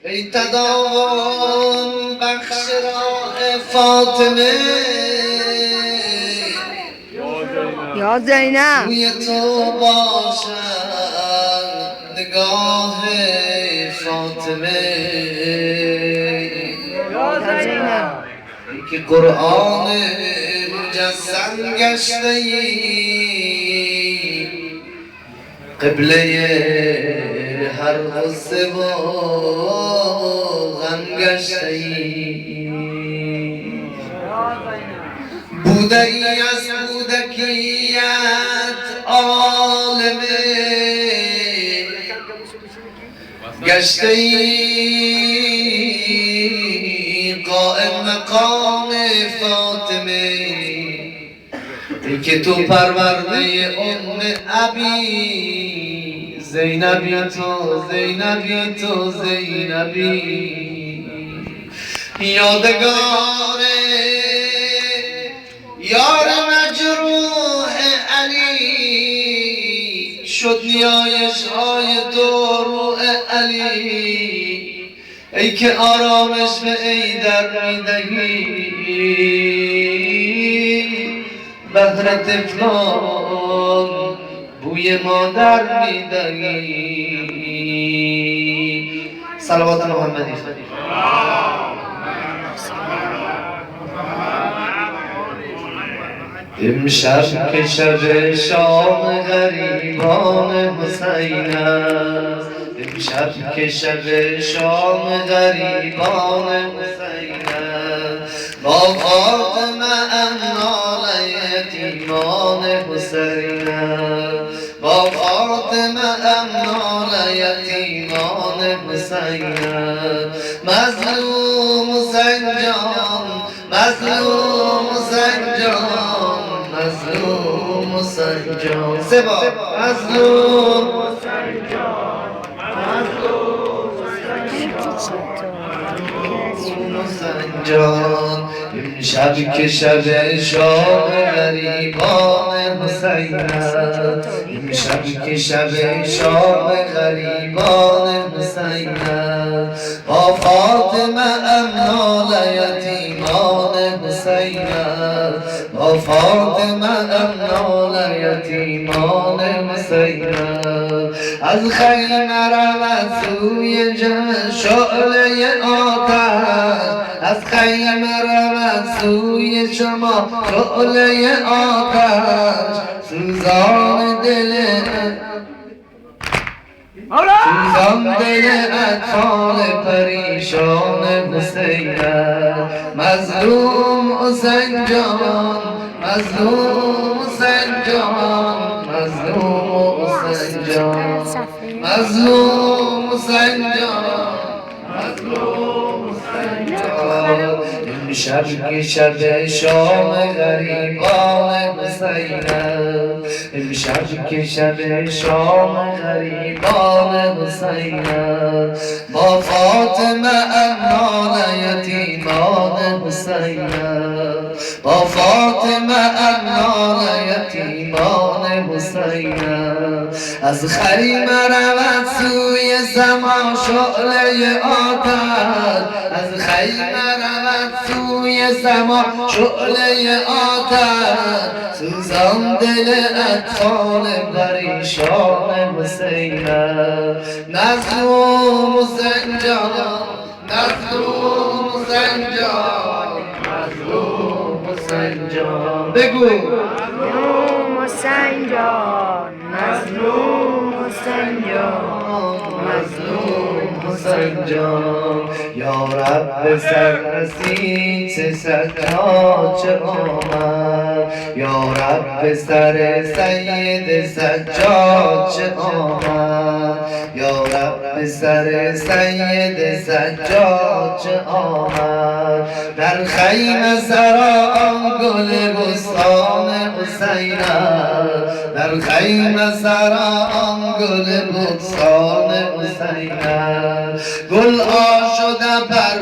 ای تداوم بخش راه فاطمه یا زینب روی تو باشد نگاه فاطمه یا زینب که قرآن مجسم گشته ای قبله هر غصه و غم گشته ای بوده ای از بودکیت عالم گشته ای قائم مقام فاطمه ای که تو پرورده ام ابی زینبی تو زینبی تو زینبی یادگار یار مجروح علی شد نیایش های دروع علی ای که آرامش به ای در میدهی بهر طفلان بوی مادر میدهی صلوات محمدی امشب که شب شام غریبان حسین است امشب که شب شام غریبان حسین است با فاطمه امنال یتیمان حسین است با فاطمه امنال یتیمان حسین است مظلوم حسین جان مظلوم حسین جان مظلوم حسین جان سبا مظلوم حسین جان مظلوم حسین جان امشب که شب شام غریبان حسین است امشب که شب شام غریبان حسین است با فاطمه امنال یتیمان حسین است با فاطمه امنال یتیمان حسین است از خیمه رود سوی شعله آتش از خیمه رود سوی شما شعله آتش سوزان دل سوزان دل اطفال پریشان حسین مظلوم حسین جان مظلوم حسین جان مظلوم حسین جان مظلوم حسین جان مظلوم حسین جان امشب که شب شام غریبان حسین است امشب که شب شام غریبان حسین است با فاطمه امنال یتیمان حسین است با فاطمه امنال یتیمان حسین است از خیمه رود سوی سما شعله آتش از خیمه رود سوی سما شعله آتش سوزان دل اطفال پریشان حسین مظلوم حسین جان مظلوم حسین جان مظلوم حسین جان بگو مظلوم حسین جان مظلوم حسین جان مظلوم حسین جان یا رب سررسید چه سجاد چه آمد یا رب سر سید سجاد چه آمد یا رب سر سید سجاد چه آمد در خیمه سرا آن گل بستان حسین در خیمه سرا آن گل بستان حسین گل ها شده پر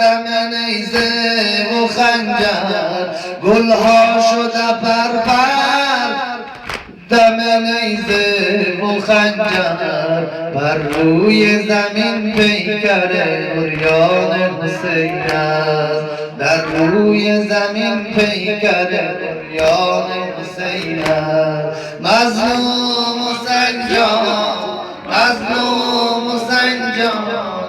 دم نیزه و خنجر گل ها شده پر دم نیزه و خنجر بر روی زمین پیکر عریان حسین است، در روی زمین پیکر عریان حسین است. مظلوم حسین جان، مظلوم حسین جان،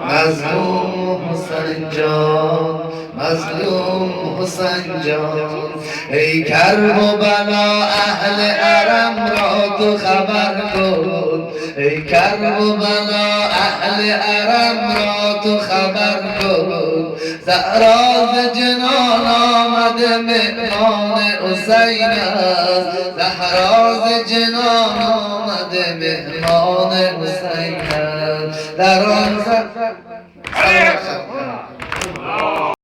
مظلوم حسین جان، مظلوم حسین جان. ای کرب و بلا اهل حرم را تو خبر کن، ای کرب و بلا اهل حرم را تو خبر کن. زهرا ز جنان آمده مهمان حسین است، زهرا ز جنان آمده مهمان حسین است. در آن